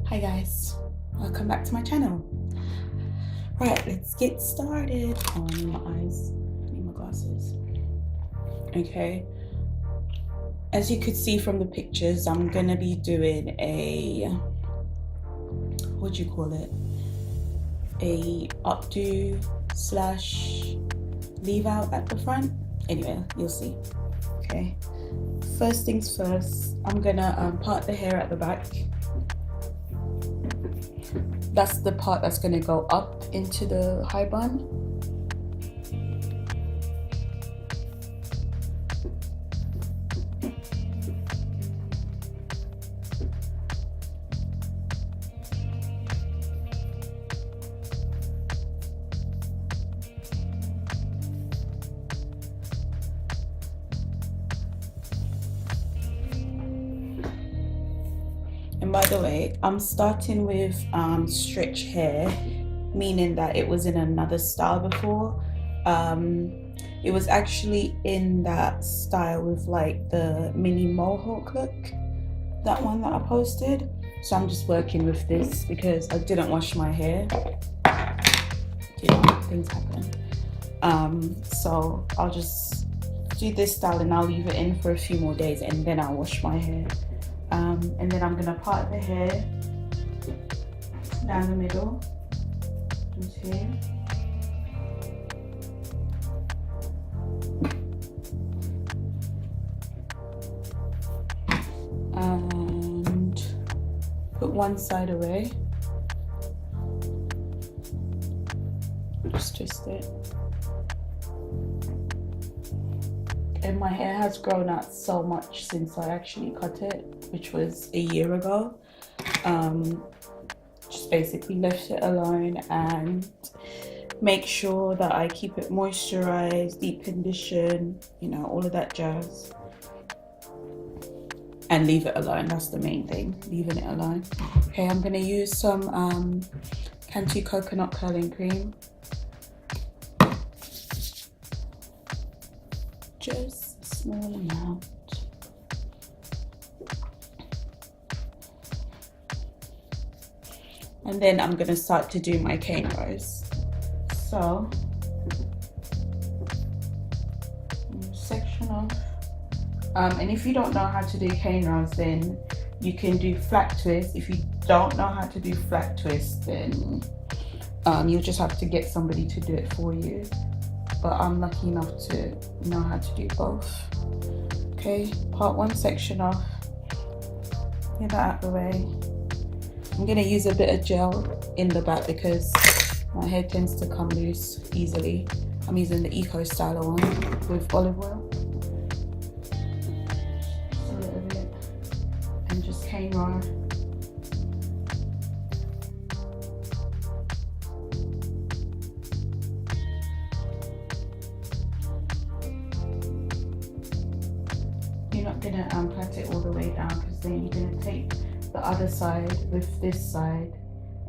Hi guys, welcome back to my channel. Right, let's get started. Oh, I need my eyes, I need my glasses. Okay, as you could see from the pictures, I'm gonna be doing a, what do you call it? A updo slash leave out at the front. Anyway, you'll see. Okay, first things first, I'm gonna part the hair at the back. That's the part that's going to go up into the high bun. And by the way, I'm starting with stretch hair, meaning that it was in another style before. It was actually in that style with like the mini mohawk look, that one that I posted. So I'm just working with this because I didn't wash my hair. You know, things happen. So I'll just do this style and I'll leave it in for a few more days and then I'll wash my hair. And then I'm gonna part the hair down the middle, just here. And put one side away. Just twist it. And my hair has grown out so much since I actually cut it, which was a year ago. Just basically left it alone and make sure that I keep it moisturized, deep condition, you know, all of that jazz. And leave it alone, that's the main thing, leaving it alone. Okay, I'm gonna use some Cantu coconut curling cream. Just a small amount. And then I'm gonna start to do my cornrows. So, section off. And if you don't know how to do cornrows, then you can do flat twist. If you don't know how to do flat twist, then you'll just have to get somebody to do it for you. But I'm lucky enough to know how to do both. Okay, part one section off. Get that out of the way. I'm gonna use a bit of gel in the back because my hair tends to come loose easily. I'm using the Eco Styler one with olive oil. Just a little bit. And just cornrow. You're not gonna pat it all the way down because then you're gonna take the other side with this side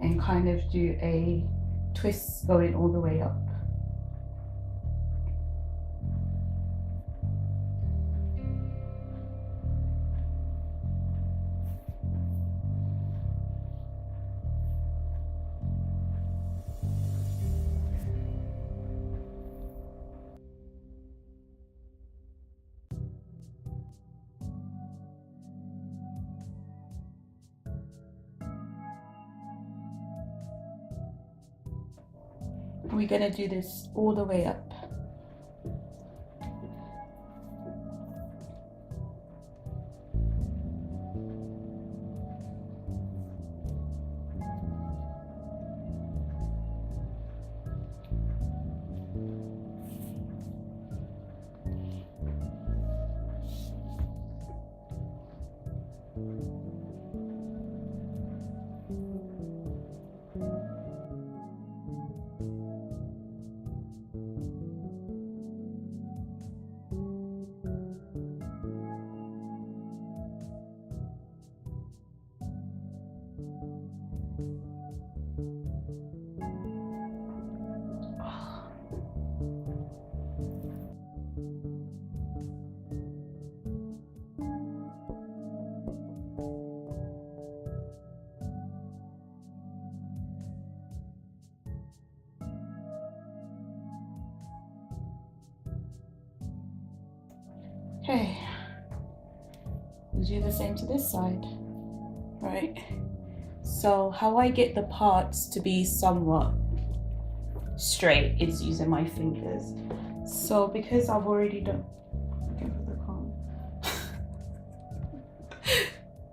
and kind of do a twist going all the way up. We're gonna do this all the way up. Okay, we'll do the same to this side. Right, so how I get the parts to be somewhat straight is using my fingers. So because I've already done, give her the comb.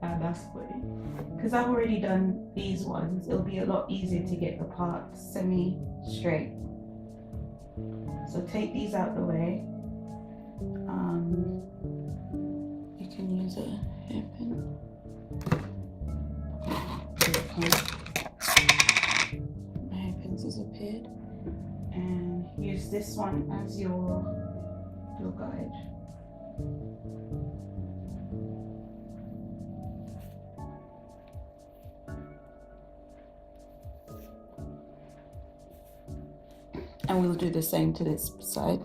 That's funny. Because I've already done these ones, it'll be a lot easier to get the parts semi-straight. So take these out the way. You can use a hairpin. My hairpins disappeared. And use this one as your guide. And we'll do the same to this side.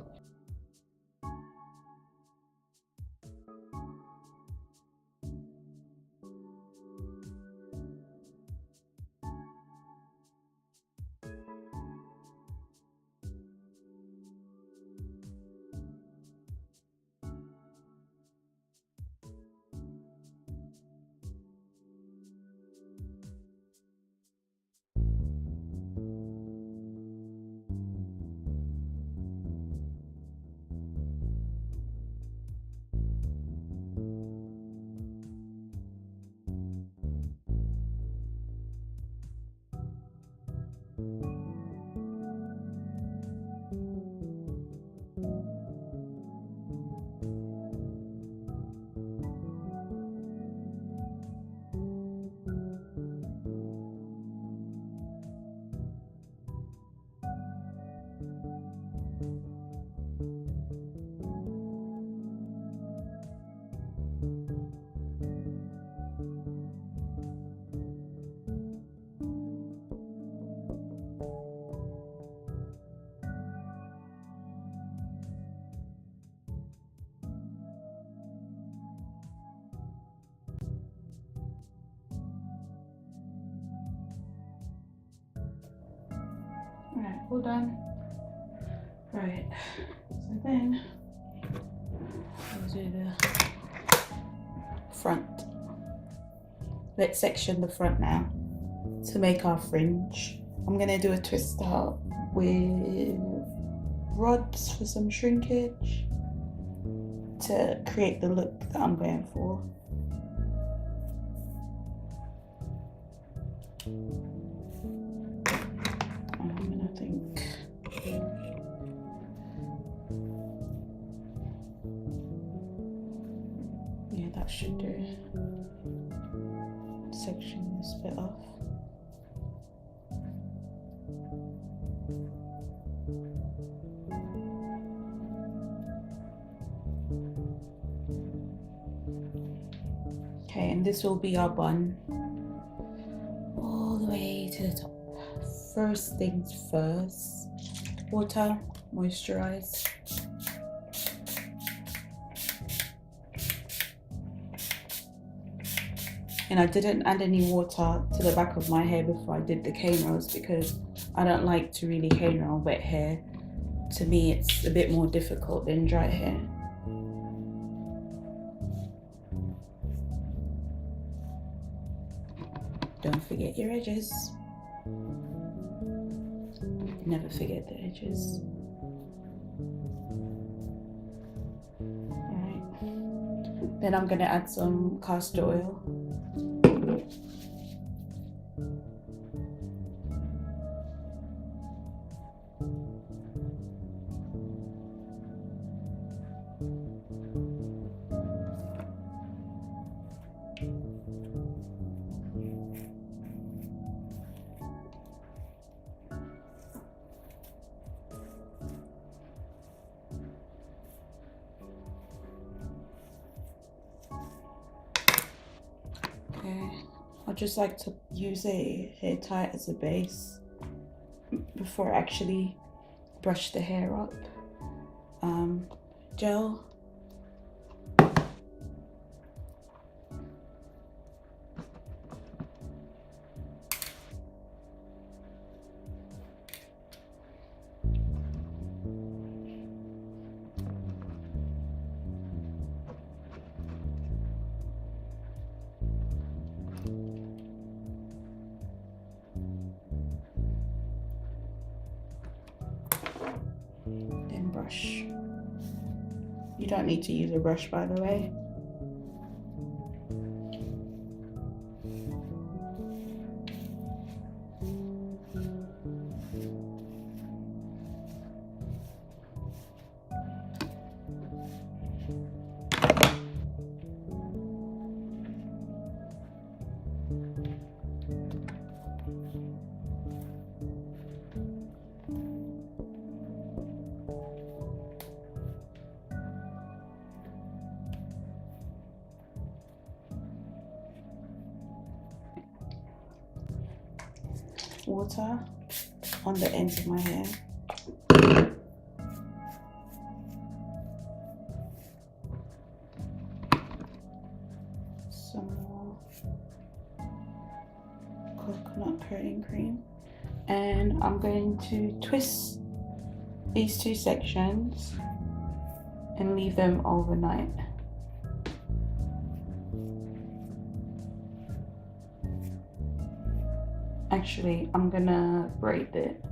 Alright, all done. Right, so then we'll do the front. Let's section the front now to make our fringe. I'm gonna do a twist out with rods for some shrinkage to create the look that I'm going for. And I think yeah, that should do. Section this bit off. Okay, and this will be our bun all the way to the top. First things first, water, moisturize. And I didn't add any water to the back of my hair before I did the cornrows because I don't like to really cornrow wet hair. To me, it's a bit more difficult than dry hair. Don't forget your edges. Never forget the edges. Alright. Then I'm gonna add some castor oil. Okay, I just like to use a hair tie as a base before I actually brush the hair up. Gel. then brush. You don't need to use a brush, by the way. Water on the ends of my hair. Some more coconut coating cream. And I'm going to twist these two sections and leave them overnight. Actually, I'm gonna braid it.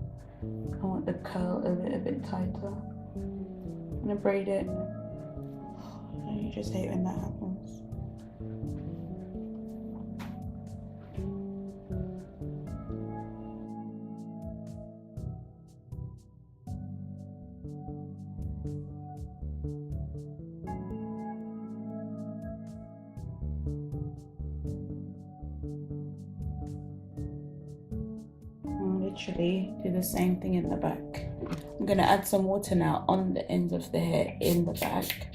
I want the curl a little bit tighter. I'm gonna braid it. You just hate when that happens. Literally do the same thing in the back. I'm gonna add some water now on the ends of the hair in the back,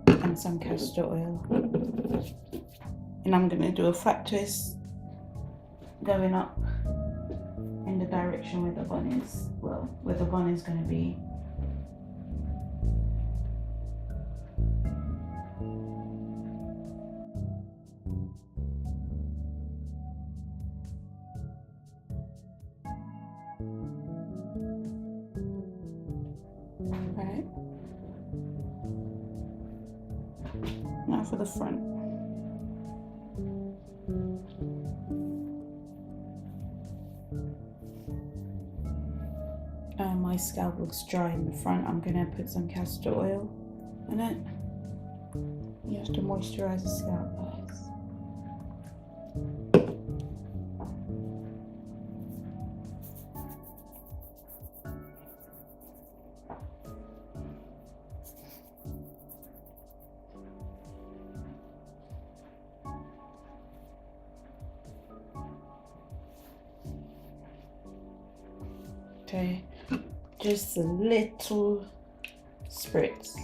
and some castor oil, and I'm gonna do a flat twist going up in the direction where the bun is, well, where the bun is gonna be. Right. Now for the front. My scalp looks dry in the front. I'm gonna put some castor oil in it. You have to moisturize the scalp, guys. Okay, just a little spritz.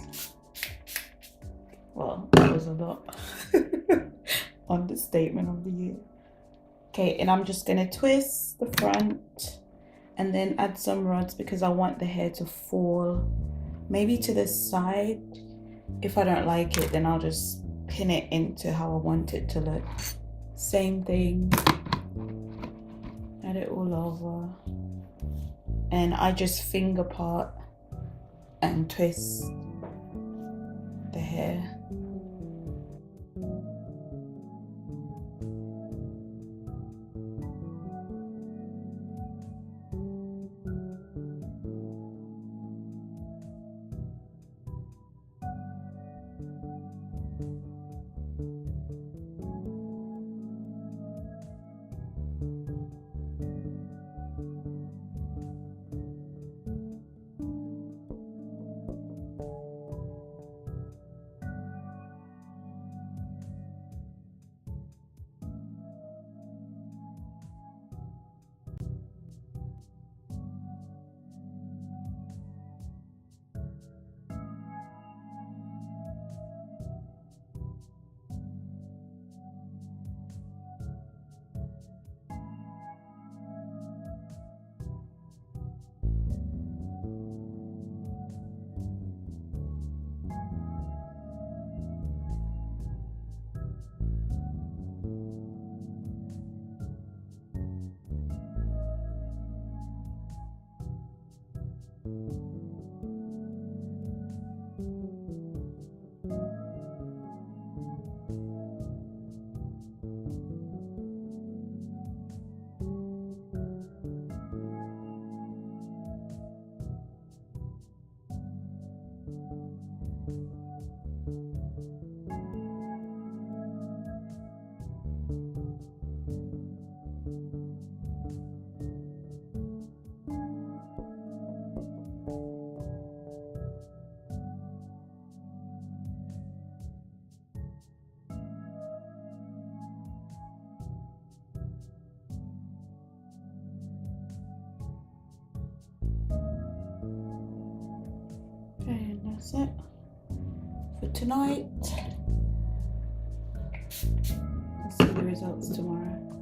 Well, that was a lot. Understatement of the year. Okay, and I'm just gonna twist the front and then add some rods because I want the hair to fall maybe to the side. If I don't like it, then I'll just pin it into how I want it to look. Same thing, add it all over. And I just finger part and twist the hair. That's it for tonight. I'll see the results tomorrow.